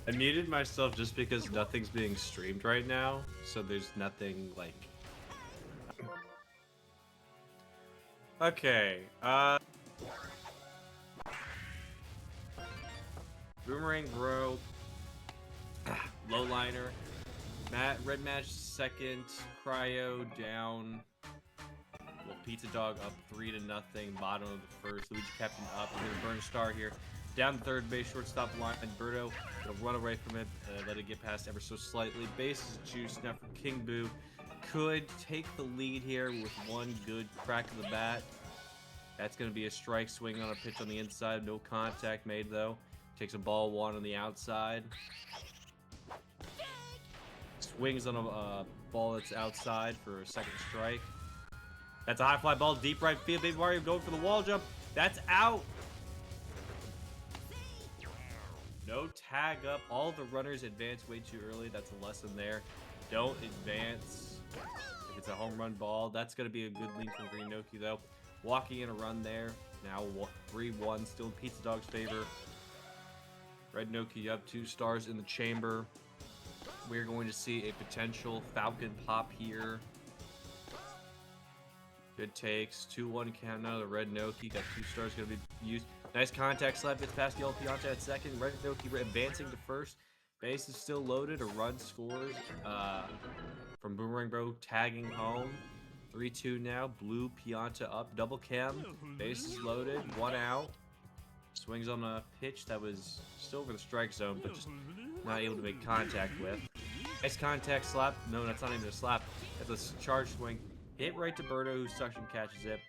I muted myself just because nothing's being streamed right now, so there's nothing like... Okay, Boomerang Bro, low liner, Red Match second, Cryo down, well, PizzaD4wg up 3-0, bottom of the first, Luigi Captain up, and then Burn Star here. Down the third base, shortstop line, and Birdo will run away from it, let it get past ever so slightly. Base is juiced now for King Boo. Could take the lead here with one good crack of the bat. That's going to be a strike, swing on a pitch on the inside. No contact made, though. Takes a ball one on the outside. Swings on a ball that's outside for a second strike. That's a high fly ball, deep right field. Baby Mario going for the wall jump. That's out. No tag up. All the runners advance way too early. That's a lesson there. Don't advance if it's a home run ball. That's going to be a good lead from Green Noki, though. Walking in a run there. Now 3-1, still in PizzaD4wg's favor. Red Noki up 2 stars in the chamber. We're going to see a potential Falcon pop here. Good takes. 2-1 count now. The Red Noki got 2 stars going to be used. Nice contact slap. Gets past the Pianta at second. Red Noki advancing to first. Base is still loaded. A run scores from Boomerang Bro tagging home. 3-2 now. Blue Pianta up. Double chem. Base is loaded. 1 out. Swings on a pitch that was still over the strike zone, but just not able to make contact with. Nice contact slap. No, that's not even a slap. That's a charge swing. Hit right to Birdo, who suction catches it.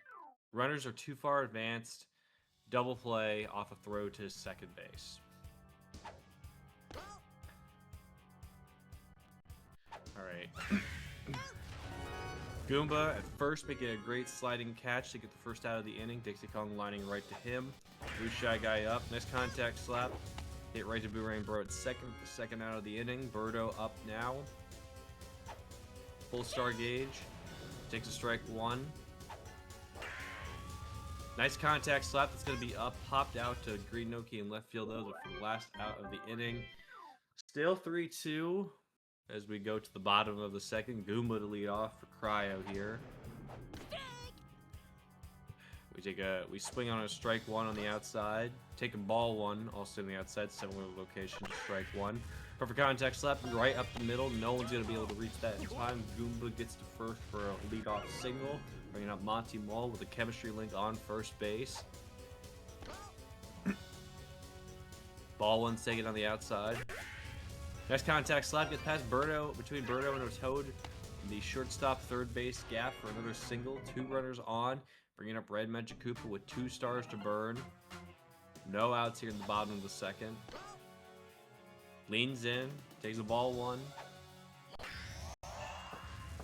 Runners are too far advanced. Double play off a throw to second base. Alright. Goomba at first making a great sliding catch to get the first out of the inning. Dixie Kong lining right to him. Blue Shy Guy up. Nice contact slap. Hit right to Boomerang Bro at second. The second out of the inning. Birdo up now. Full star gauge. Takes a strike 1. Nice contact slap. That's going to be up. Popped out to Green Noki in left field. Those are for the last out of the inning. Still 3-2 as we go to the bottom of the second. Goomba to lead off for Cryo here. We swing on a strike 1 on the outside. Take a ball 1, also on the outside. Similar location to strike 1. Perfect contact slap right up the middle. No one's going to be able to reach that in time. Goomba gets to first for a leadoff single. Bringing up Monty Mall with a chemistry link on first base. Ball 1's taken on the outside. Nice contact slap. Gets past Birdo, between Birdo and Toad. The shortstop third base gap for another single. 2 runners on. Bringing up Red Magic Koopa with 2 stars to burn. No outs here in the bottom of the second. Leans in. Takes a ball 1.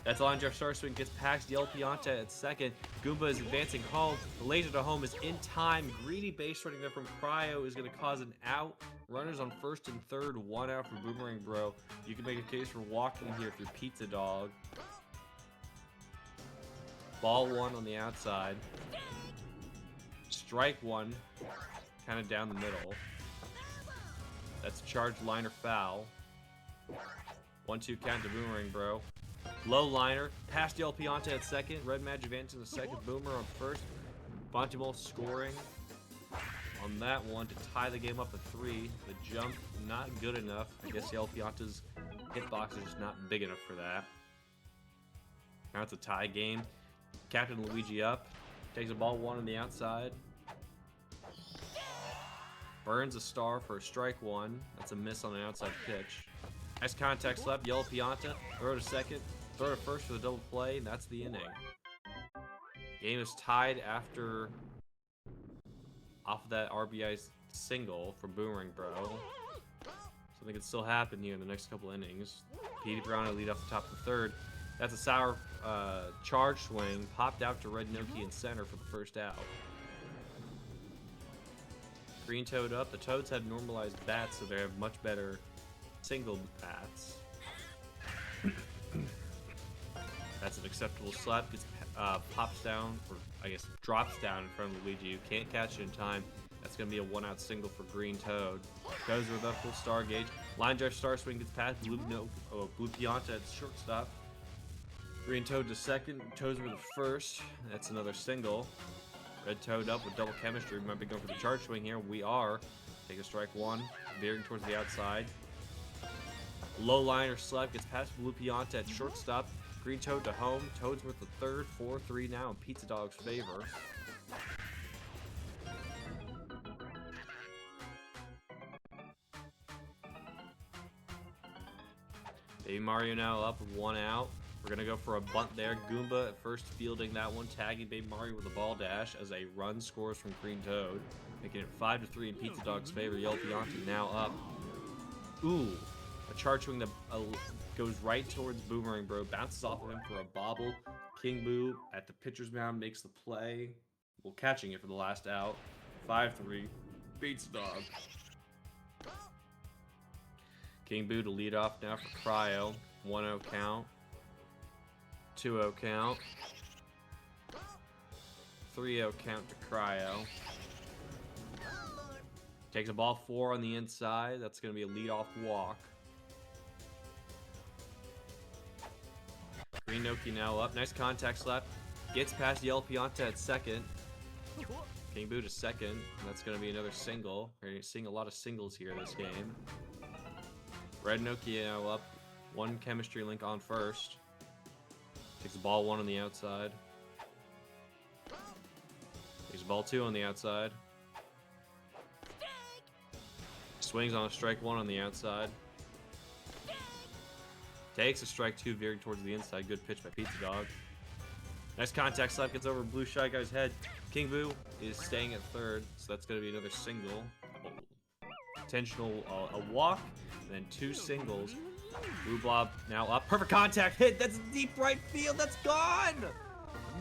That's a line drive star swing. Gets past Yellow Pianta at second. Goomba is advancing home. The laser to home is in time. Greedy base running there from Cryo is going to cause an out. Runners on first and third. 1 out for Boomerang Bro. You can make a case for walking here if you're PizzaD4wg. Ball 1 on the outside. Strike 1. Kind of down the middle. That's a charged liner foul. 1-2 count to Boomerang Bro. Low liner. Past Yellow Pianta at second. Red Magic advancing to second. Boomer on first. Bontimol scoring on that one to tie the game up at 3. The jump not good enough. I guess Yellow Pianta's hitbox is just not big enough for that. Now it's a tie game. Captain Luigi up. Takes a ball 1 on the outside. Burns a star for a strike 1. That's a miss on an outside pitch. Nice contact slap. Yellow Pianta. Throw to second. Throw to first for the double play. And that's the inning. Game is tied after off of that RBI single from Boomerang Bro. Something could still happen here in the next couple innings. Petey Brown will lead off the top of the third. That's a sour charge swing. Popped out to Red Noki in center for the first out. Green Toad up. The Toads have normalized bats, so they have much better single bats. That's an acceptable slap. Gets pops down, or I guess drops down in front of Luigi. You can't catch it in time. That's going to be a one-out single for Green Toad. Goes with a full star gauge. Line drive star swing gets past Blue Pianta at shortstop. Green Toad to second. Toads with the first. That's another single. Red Toad up with double chemistry. We might be going for the charge swing here. We are. Take a strike one. Veering towards the outside. Low line or slap gets past Blue Pianta at shortstop. Green Toad to home. Toads with the third. 4-3 now in Pizza Dog's favor. Baby Mario now up with one out. We're going to go for a bunt there. Goomba at first fielding that one, tagging Baby Mario with a ball dash as a run scores from Green Toad, making it 5-3 in Pizza Dog's favor. Yellow Pianta now up. Ooh, a charge swing that goes right towards Boomerang Bro, bounces off of him for a bobble. King Boo at the pitcher's mound makes the play, well, catching it for the last out. 5-3, Pizza Dog. King Boo to lead off now for Cryo. 1-0 count. 2-0 count. 3-0 count to Cryo. Takes a ball 4 on the inside. That's going to be a leadoff walk. Green Noki now up. Nice contact slap. Gets past Yellow Pianta at second. King Boo to second. And that's going to be another single. We're seeing a lot of singles here this game. Red Noki now up. One chemistry link on first. Takes the ball 1 on the outside. Takes the ball 2 on the outside. Swings on a strike 1 on the outside. Takes a strike 2 veering towards the inside. Good pitch by Pizza Dog. Nice contact slap gets over Blue Shy Guy's head. King Boo is staying at third, so that's going to be another single. Intentional, a walk, and then 2 singles. Blue Blob now up. Perfect contact hit. That's deep right field. That's gone.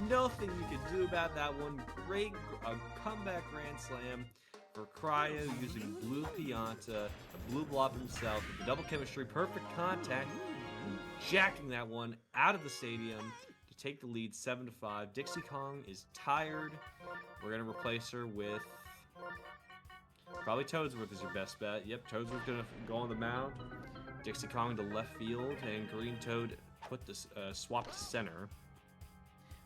Nothing you can do about that one. Great comeback grand slam for Cryo using Blue Pianta, the Blue Blob himself, with the double chemistry, perfect contact, jacking that one out of the stadium to take the lead 7-5. Dixie Kong is tired. We're gonna replace her with probably Toadsworth is your best bet. Yep, Toadsworth's gonna go on the mound. Dixie Kong to left field, and Green Toad put this swap to center.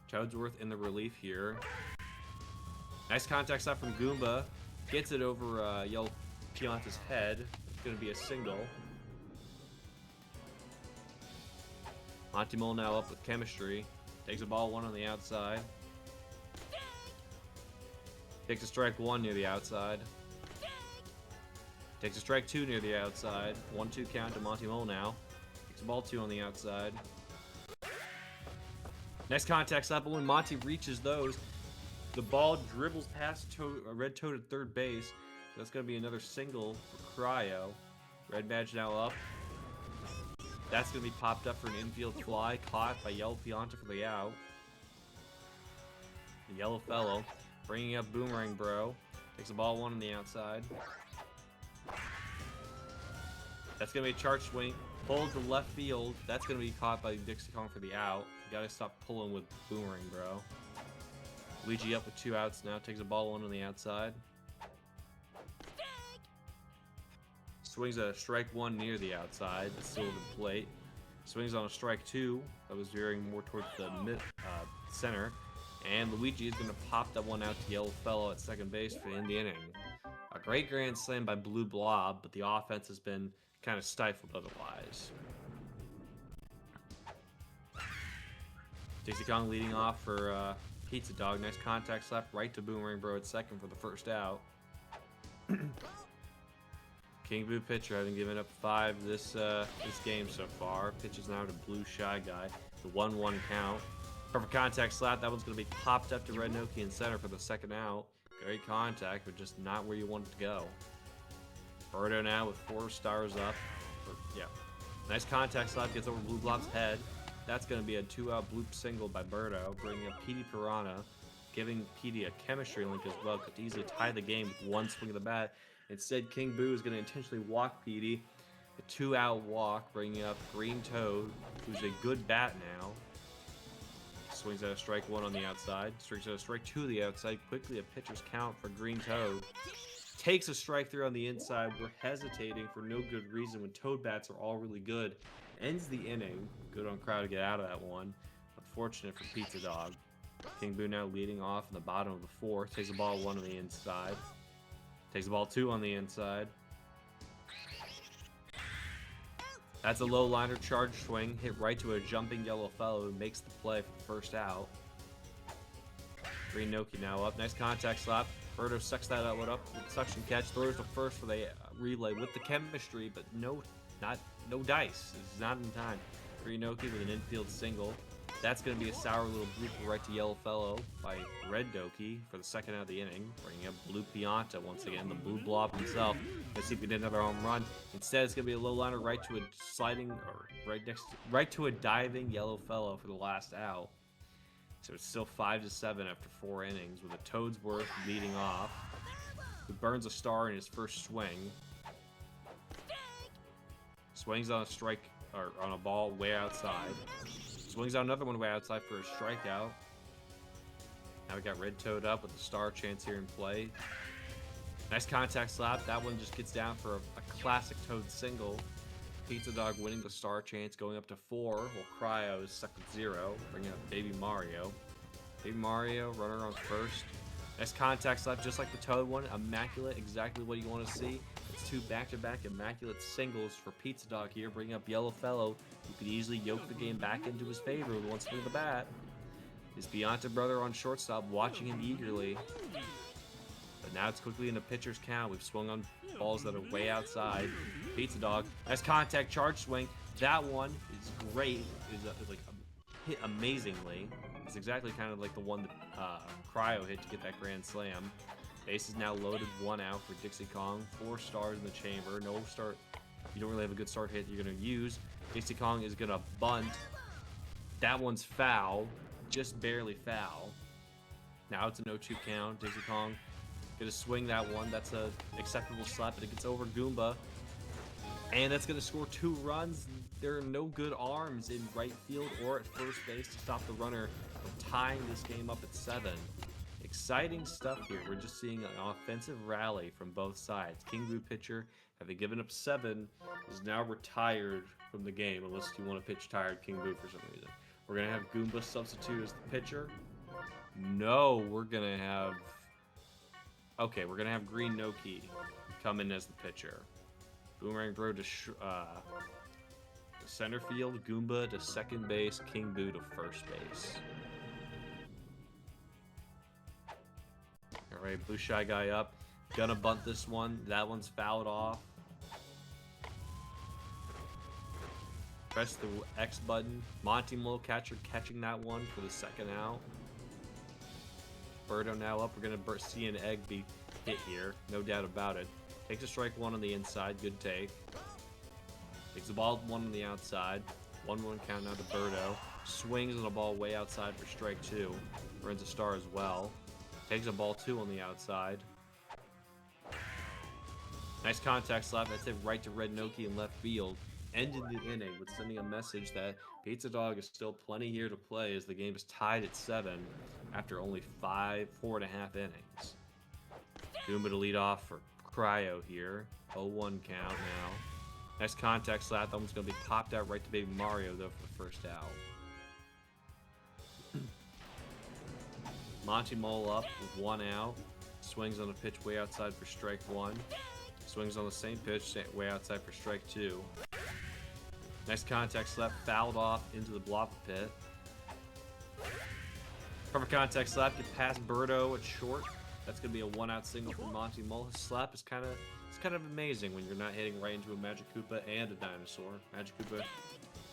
Toadsworth in the relief here. Nice contact shot from Goomba. Gets it over Yellow Pianta's head. It's going to be a single. Monty Mole now up with chemistry. Takes a ball 1 on the outside. Takes a strike 1 near the outside. Takes a strike 2 near the outside. 1-2 count to Monty Mole now. Takes a ball 2 on the outside. Nice contact slap, but when Monty reaches those, the ball dribbles past Red Toad at third base. So that's going to be another single for Cryo. Red Badge now up. That's going to be popped up for an infield fly. Caught by Yellow Pianta for the out. The yellow fellow bringing up Boomerang Bro. Takes the ball 1 on the outside. That's going to be a charge swing. Pulled to left field. That's going to be caught by Dixie Kong for the out. You got to stop pulling with Boomerang Bro. Luigi up with 2 outs now. Takes a ball 1 on the outside. Swings a strike 1 near the outside. That's still the plate. Swings on a strike 2. That was veering more towards the center. And Luigi is going to pop that one out to Yellow Fellow at second base for the end of the inning. A great grand slam by Blue Blob, but the offense has been kind of stifled otherwise. Dixie Kong leading off for Pizza Dog. Nice contact slap right to Boomerang Bro at second for the first out. King Boo pitcher having given up 5 this game so far. Pitches now to Blue Shy Guy. The 1-1 count. Perfect contact slap. That one's going to be popped up to Red Noki in center for the second out. Great contact, but just not where you want it to go. Birdo now with 4 stars up. Yeah. Nice contact slap, gets over Blue Blob's head. That's going to be a 2-out bloop single by Birdo, bringing up PD Piranha, giving PD a chemistry link as well. Could easily tie the game with one swing of the bat. Instead, King Boo is going to intentionally walk PD. A 2-out walk, bringing up Green Toad, who's a good bat now. Swings out a strike 1 on the outside. Swings out a strike 2 on the outside. Quickly a pitcher's count for Green Toad. Takes a strike 3 on the inside. We're hesitating for no good reason when Toad bats are all really good. Ends the inning. Good on Cryo to get out of that one. Unfortunate for Pizza Dog. King Boo now leading off in the bottom of the 4th. Takes the ball 1 on the inside. Takes the ball 2 on the inside. That's a low liner charge swing. Hit right to a jumping yellow fellow who makes the play for the first out. Green Noki now up. Nice contact slap. Birdo sucks that up with suction catch. Throws to first for the relay with the chemistry, but no dice. It's not in time. Green Noki with an infield single. That's going to be a sour little blooper right to Yellow Fellow by Red Doki for the second out of the inning. Bringing up Blue Pianta once again, the Blue Blob himself. Let's see if we did another home run. Instead, it's going to be a low liner right to a sliding, or right to a diving Yellow Fellow for the last out. So it's still 5-7 after 4 innings with a Toadsworth leading off, who burns a star in his first swing. Swings on a strike, or on a ball way outside. Swings out another one way outside for a strikeout. Now we got Red Toad up with the star chance here in play. Nice contact slap. That one just gets down for a classic Toad single. Pizza Dog winning the star chance, going up to 4, while Cryo is stuck with 0. Bringing up Baby Mario. Baby Mario, runner on first. Nice contact slap, just like the Toad one. Immaculate, exactly what you want to see. It's 2 back-to-back immaculate singles for Pizza Dog here, bringing up Yellow Fellow, who could easily yoke the game back into his favor with one swing of the bat. His Beyonce brother on shortstop, watching him eagerly. But now it's quickly in the pitcher's count. We've swung on balls that are way outside. Pizza Dog, nice contact charge swing. That one is great. It's like hit amazingly. It's exactly kind of like the one that Cryo hit to get that grand slam. Base is now loaded, 1 out for Dixie Kong. 4 stars in the chamber. No start. You don't really have a good start hit you're going to use. Dixie Kong is going to bunt. That one's foul. Just barely foul. Now it's a 0-2 count. Dixie Kong going to swing that one. That's an acceptable slap, but it gets over Goomba. And that's going to score 2 runs. There are no good arms in right field or at first base to stop the runner from tying this game up at 7. Exciting stuff here. We're just seeing an offensive rally from both sides. King Boo pitcher, having given up 7, is now retired from the game, unless you want to pitch tired King Boo for some reason. We're going to have Goomba substitute as the pitcher. No, we're going to have... Okay, we're going to have Green Noki come in as the pitcher. Boomerang throw to center field, Goomba to second base, King Boo to first base. Alright, Blue Shy Guy up. Gonna bunt this one. That one's fouled off. Press the X button. Monty Mole catcher catching that one for the second out. Birdo now up. We're gonna see an egg be hit here. No doubt about it. Takes a strike 1 on the inside. Good take. Takes the ball 1 on the outside. 1-1 count now to Birdo. Swings on the ball way outside for strike 2. Burns a star as well. Takes a ball 2 on the outside. Nice contact slap. That's it right to Red Noki in left field. Ended the inning with sending a message that Pizza Dog is still plenty here to play as the game is tied at 7 after only 4.5 innings. Goomba to lead off for Cryo here. 0-1 count now. Nice contact slap. That one's going to be popped out right to Baby Mario, though, for the first out. Monty Mole up with 1 out. Swings on the pitch way outside for strike 1. Swings on the same pitch way outside for strike 2. Nice contact slap. Fouled off into the block pit. Perfect contact slap. Get past Birdo at short. That's going to be a 1-out single from Monty Mole. His slap is kind of amazing when you're not hitting right into a Magic Koopa and a dinosaur. Magic Koopa,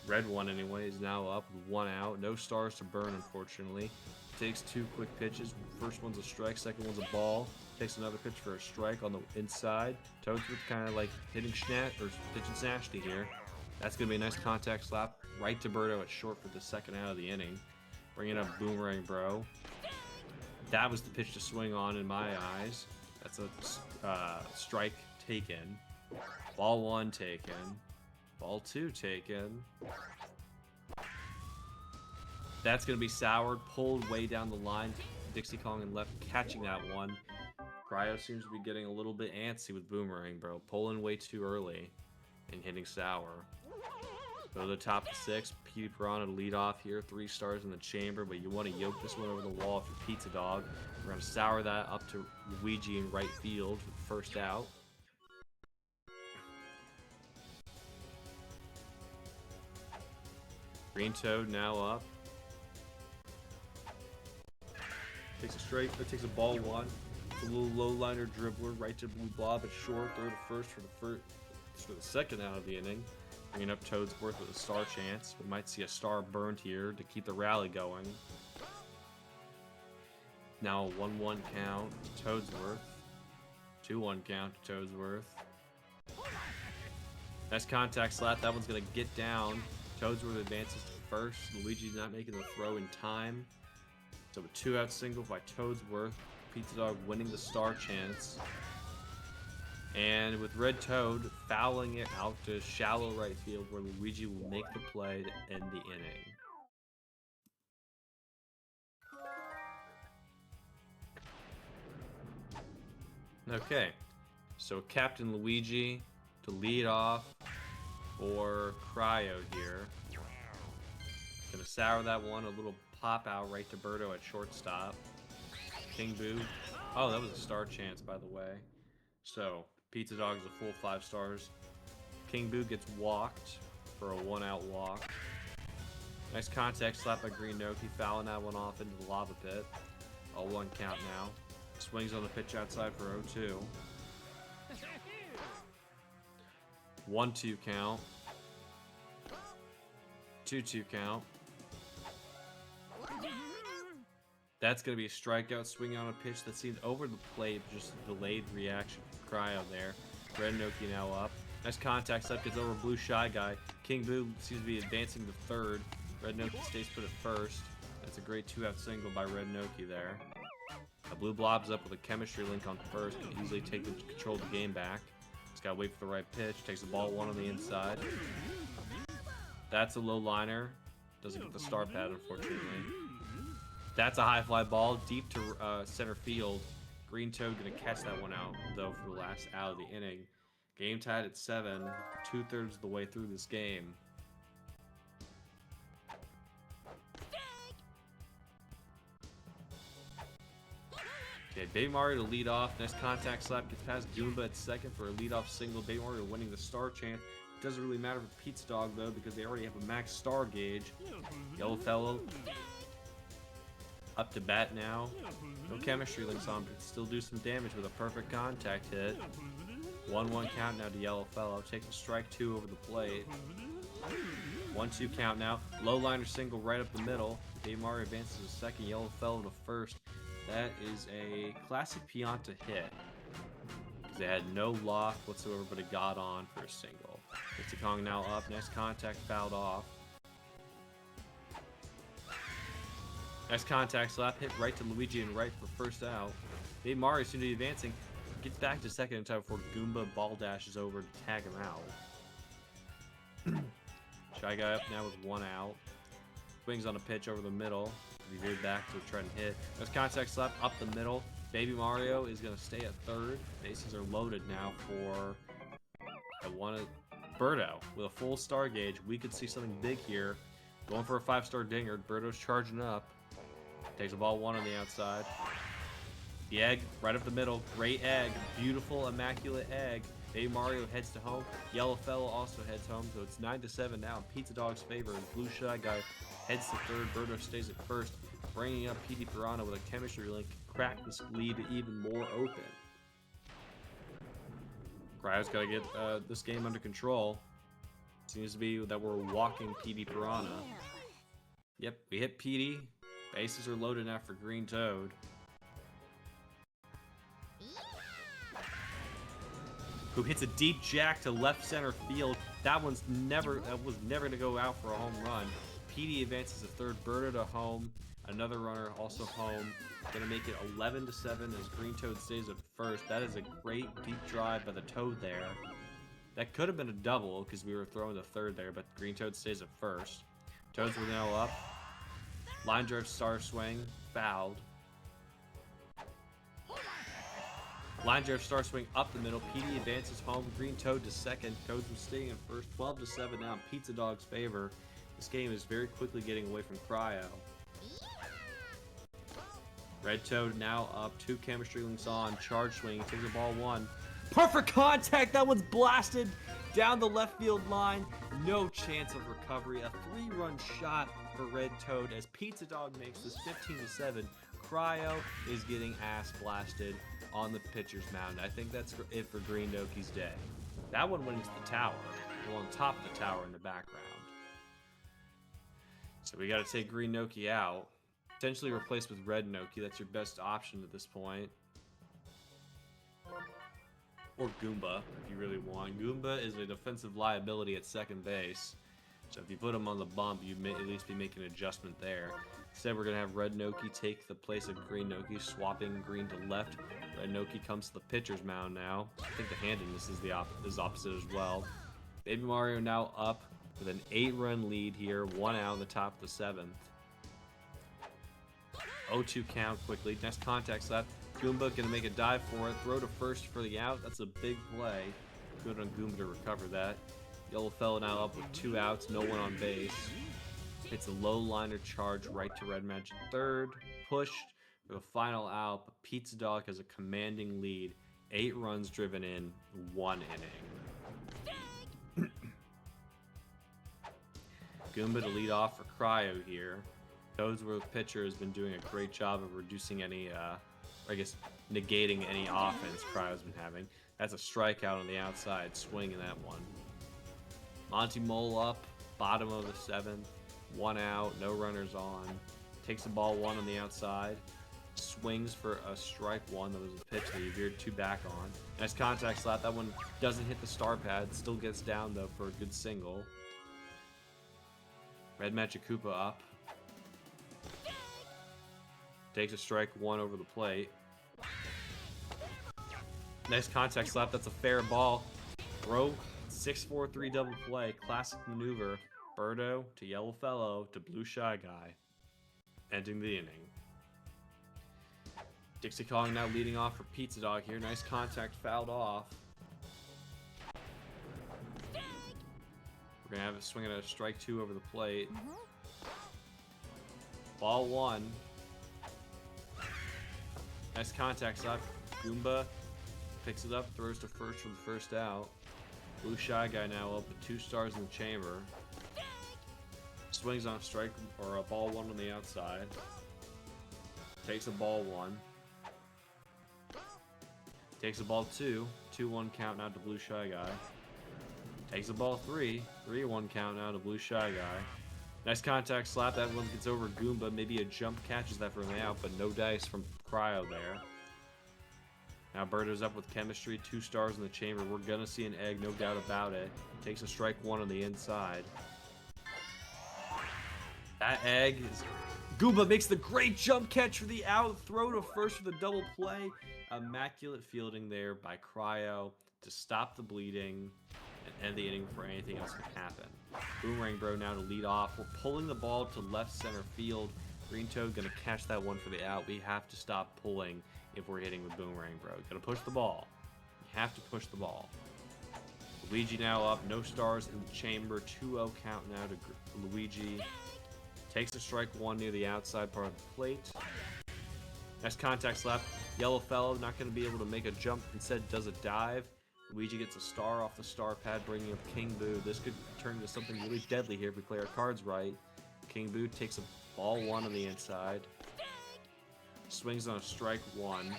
red one anyway, is now up with 1 out. No stars to burn, unfortunately. Takes 2 quick pitches. First one's a strike, second one's a ball. takes another pitch for a strike on the inside. Toadsworth kind of like hitting pitching Snashty here. That's going to be a nice contact slap right to Birdo at short for the second out of the inning. Bringing up Boomerang Bro. That was the pitch to swing on in my eyes. That's a strike taken. Ball 1 taken. Ball 2 taken. That's going to be soured, pulled way down the line. Dixie Kong and left catching that one. Cryo seems to be getting a little bit antsy with Boomerang Bro. Pulling way too early and hitting sour. Go to the top of 6. Petey Piranha to lead off here. 3 stars in the chamber, but you want to yoke this one over the wall if you're Pizza Dog. We're going to sour that up to Luigi in right field for the first out. Green Toad now up. Takes a straight, or takes a ball 1. A little low liner dribbler right to Blue Blob at short. Throw to first for the second out of the inning. Bringing up Toadsworth with a star chance. We might see a star burned here to keep the rally going. Now a 1-1 count to Toadsworth. 2-1 count to Toadsworth. Nice contact slap. That one's going to get down. Toadsworth advances to first. Luigi's not making the throw in time. So a 2-out single by Toadsworth. Pizza Dog winning the star chance. And with Red Toad fouling it out to shallow right field where Luigi will make the play to end the inning. Okay, so Captain Luigi to lead off for Cryo here. Gonna sour that one, a little pop out right to Birdo at shortstop. King Boo. Oh, that was a star chance, by the way. So, Pizza Dog is a full 5 stars. King Boo gets walked for a 1-out walk. Nice contact slap by Green Noki, fouling that one off into the lava pit. A 1 count now. Swings on the pitch outside for 0-2. 1-2 count. 2-2 count. That's going to be a strikeout. Swinging on a pitch that seemed over the plate, just a delayed reaction from Cryo there. Red Noki now up. Nice contact slap, gets over Blue Shy Guy. King Boo seems to be advancing to third. Red Noki stays put at first. That's a great 2-out single by Red Noki there. Blue Blob's up with a chemistry link on first. Can easily take the control of the game back. Just gotta wait for the right pitch. Takes the ball 1 on the inside. That's a low liner. Doesn't get the star pad, unfortunately. That's a high fly ball deep to center field. Green Toad gonna catch that one out, though, for the last out of the inning. Game tied at 7, 2/3 of the way through this game. Okay, Baby Mario to lead off. Nice contact slap. Gets past Goomba at second for a leadoff single. Baby Mario winning the star chance. Doesn't really matter for Pizza Dog, though, because they already have a max star gauge. Yellow Fellow up to bat now. No chemistry links on, but still do some damage with a perfect contact hit. 1-1 count now to Yellow Fellow. Taking strike 2 over the plate. 1-2 count now. Low liner single right up the middle. Baby Mario advances to second. Yellow Fellow to first. That is a classic Pianta hit. They had no loft whatsoever, but it got on for a single. Dixie Kong now up. Nice contact, fouled off. Nice contact slap, hit right to Luigi and right for first out. Baby Mario soon to be advancing. Gets back to second in time before Goomba ball dashes over to tag him out. Shy Guy up now with 1 out. Swings on a pitch over the middle. He veered back to try and hit. Nice contact slap up the middle. Baby Mario is going to stay at third. Bases are loaded now for Birdo with a full star gauge. We could see something big here. Going for a 5-star dinger. Birdo's charging up. Takes a ball 1 on the outside. The egg right up the middle. Great egg. Beautiful, immaculate egg. Baby Mario heads to home. Yellow Fellow also heads home. So it's 9-7 now in Pizza Dog's favor. And Blue Shy Guy heads to third. Birdo stays at first. Bringing up Petey Piranha with a chemistry link. Crack this lead even more open. Cryo's got to get this game under control. Seems to be that we're walking Petey Piranha. Yep, we hit Petey. Bases are loaded now for Green Toad. who hits a deep jack to left center field. That was never going to go out for a home run. PD advances to third, Berta to home. Another runner also home. Going to make it 11-7 as Green Toad stays at first. That is a great deep drive by the Toad there. That could have been a double because we were throwing the third there, but Green Toad stays at first. Toads were now up. Line drive star swing, fouled. Line drive star swing up the middle. PD advances home. Green Toad to second. Toads were staying in first. 12-7 now in Pizza Dog's favor. This game is very quickly getting away from Cryo. Red Toad now up. 2 chemistry links on. Charge swing. Takes the ball 1. Perfect contact. That one's blasted down the left field line. No chance of recovery. A 3-run shot for Red Toad as Pizza Dog makes this 15-7. Cryo is getting ass blasted on the pitcher's mound. I think that's it for Green Noki's day. That one went into the tower. Well, on top of the tower in the background. So we got to take Green Noki out. Potentially replaced with Red Noki. That's your best option at this point. Or Goomba, if you really want. Goomba is a defensive liability at second base. So if you put him on the bump, you may at least be making an adjustment there. Instead, we're going to have Red Noki take the place of Green Noki, swapping green to left. Red Noki comes to the pitcher's mound now. I think the handedness is opposite as well. Baby Mario now up with an 8-run lead here. 1 out in the top of the 7th. 0-2 count quickly. Next contact slap. Goomba gonna make a dive for it. Throw to first for the out. That's a big play. Good on Goomba to recover that. Yellow Fellow now up with 2 outs. No one on base. Hits a low liner charge right to Red Magic third. Pushed for the final out. But Pizza Dog has a commanding lead. 8 runs driven in 1 inning. Goomba to lead off for Cryo here. Toadsworth pitcher has been doing a great job of reducing any, I guess, negating any offense Cryo's been having. That's a strikeout on the outside, swing in that one. Monty Mole up, bottom of the 7th, 1 out, no runners on. Takes the ball 1 on the outside, swings for a strike 1. That was a pitch that he veered 2 back on. Nice contact slap. That one doesn't hit the star pad, still gets down though for a good single. Red Magic Koopa up. Takes a strike 1 over the plate. Nice contact slap. That's a fair ball. Throw 6-4-3 double play. Classic maneuver. Birdo to Yellow Fellow to Blue Shy Guy. Ending the inning. Dixie Kong now leading off for Pizza Dog here. Nice contact, fouled off. We're going to have it swinging at a strike 2 over the plate. Ball 1. Nice contact slap. Goomba picks it up, throws to first for the first out. Blue Shy Guy now up with 2 stars in the chamber. Swings on a strike or a ball 1 on the outside. Takes a ball 1. Takes a ball 2. 2-1 count now to Blue Shy Guy. Takes a ball 3. 3-1 count now to Blue Shy Guy. Nice contact slap. That one gets over Goomba. Maybe a jump catches that for an out, but no dice from Cryo there. Now Birdo's up with chemistry. 2 stars in the chamber. We're going to see an egg, no doubt about it. Takes a strike 1 on the inside. That egg is... Goomba makes the great jump catch for the out. Throw to first for the double play. Immaculate fielding there by Cryo to stop the bleeding and end the inning before anything else can happen. Boomerang Bro now to lead off. We're pulling the ball to left center field. Green Toad gonna catch that one for the out. We have to stop pulling if we're hitting with Boomerang Bro. Gotta push the ball. You have to push the ball. Luigi now up. No stars in the chamber. 2-0 count now to Luigi. Takes a strike 1 near the outside part of the plate. Nice contact slap. Yellow Fellow not going to be able to make a jump. Instead does a dive. Luigi gets a star off the star pad, bringing up King Boo. This could turn into something really deadly here if we play our cards right. King Boo takes a ball 1 on the inside. Swings on a strike 1.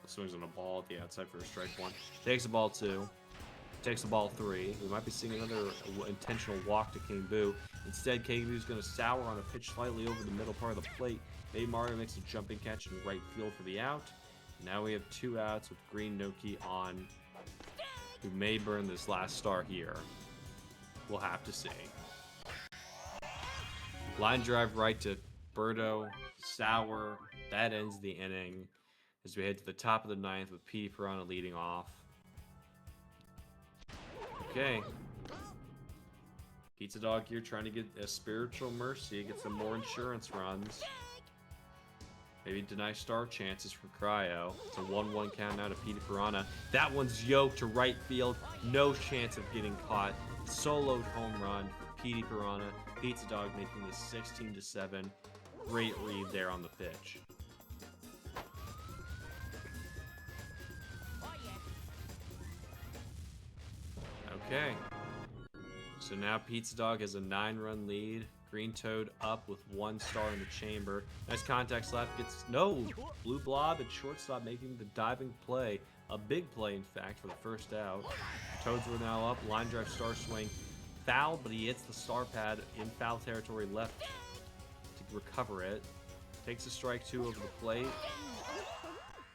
Swings on a ball at the outside for a strike 1. Takes a ball 2. Takes the ball 3. We might be seeing another intentional walk to King Boo. Instead, King Boo's going to sour on a pitch slightly over the middle part of the plate. Baby Mario makes a jumping catch in right field for the out. Now we have 2 outs with Green Noki on, who may burn this last star here. We'll have to see. Line drive right to Birdo, Sour. That ends the inning as we head to the top of the 9th with P. Piranha leading off. Okay. Pizza Dog here trying to get a spiritual mercy, get some more insurance runs. Maybe deny star chances for Cryo. It's a 1-1 count now to Pizza Piranha. That one's yoked to right field. No chance of getting caught. Soloed home run for Pizza Piranha. Pizza Dog making this 16-7. Great read there on the pitch. Okay. So now Pizza Dog has a 9-run lead. Green Toad up with 1 star in the chamber. Nice contact slap. Gets no blue blob and shortstop making the diving play. A big play, in fact, for the first out. Toads were now up. Line drive star swing. Foul, but he hits the star pad in foul territory left to recover it. Takes a strike 2 over the plate.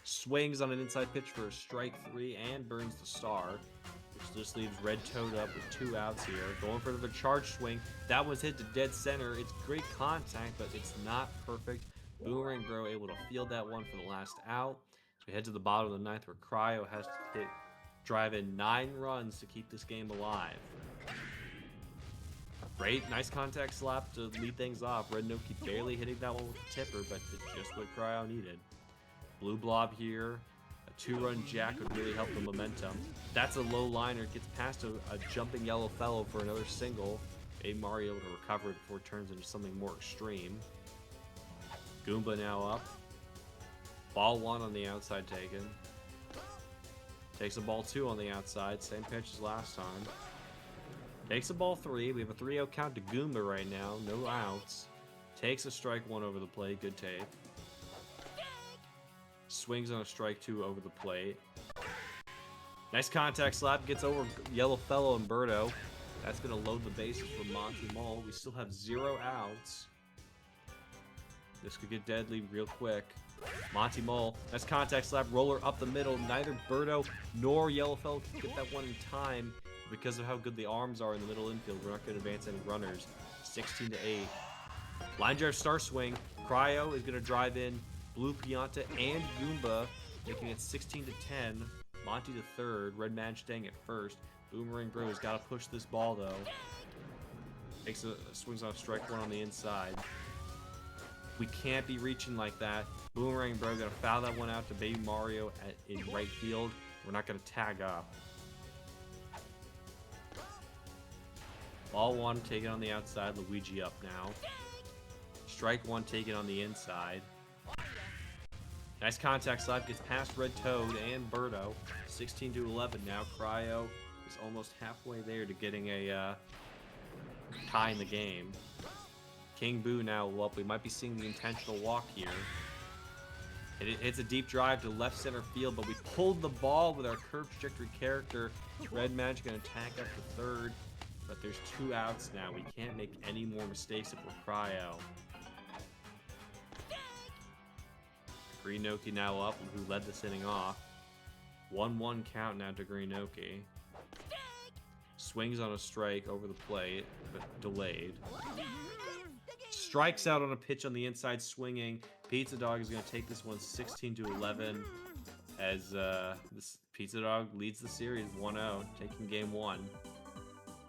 Swings on an inside pitch for a strike 3 and burns the star. Which just leaves Red Toad up with 2 outs here. Going for another charge swing. That one's hit to dead center. It's great contact, but it's not perfect. Boomerang Bro able to field that one for the last out. So we head to the bottom of the 9th where Cryo has to drive in 9 runs to keep this game alive. Great, nice contact slap to lead things off. Red Noki barely hitting that one with the tipper, but it's just what Cryo needed. Blue blob here. A 2-run jack would really help the momentum. That's a low liner. Gets past a jumping yellow fellow for another single. A Mario able to recover it before it turns into something more extreme. Goomba now up. Ball 1 on the outside taken. Takes a ball 2 on the outside. Same pitch as last time. Takes a ball 3. We have a 3-0 count to Goomba right now. No outs. Takes a strike 1 over the plate. Good take. Swings on a strike 2 over the plate. Nice contact slap. Gets over Yellow Fellow and Birdo. That's going to load the bases for Monty Mole. We still have 0 outs. This could get deadly real quick. Monty Mole. Nice contact slap. Roller up the middle. Neither Birdo nor Yellow Fellow can get that one in time. Because of how good the arms are in the middle infield, we're not going to advance any runners. 16-8. Line drive star swing. Cryo is going to drive in Blue Pianta and Goomba, making it 16-10. Monty to third. Red Man staying at first. Boomerang Bro's got to push this ball though. Takes a swings on a strike 1 on the inside. We can't be reaching like that. Boomerang Bro gonna foul that one out to Baby Mario in right field. We're not gonna tag up. Ball 1 taken on the outside. Luigi up now. Strike 1 taken on the inside. Nice contact slap. Gets past Red Toad and Birdo. 16-11 now. Cryo is almost halfway there to getting a tie in the game. King Boo now up. We might be seeing the intentional walk here. It hits a deep drive to left center field, but we pulled the ball with our curve trajectory character. Red Magic gonna attack up to third, but there's 2 outs now. We can't make any more mistakes if we're Cryo. Green Noki now up, who led this inning off. 1-1 count now to Green Noki. Swings on a strike over the plate, but delayed. Strikes out on a pitch on the inside swinging. Pizza Dog is going to take this one 16-11 as this Pizza Dog leads the series 1-0, taking game 1.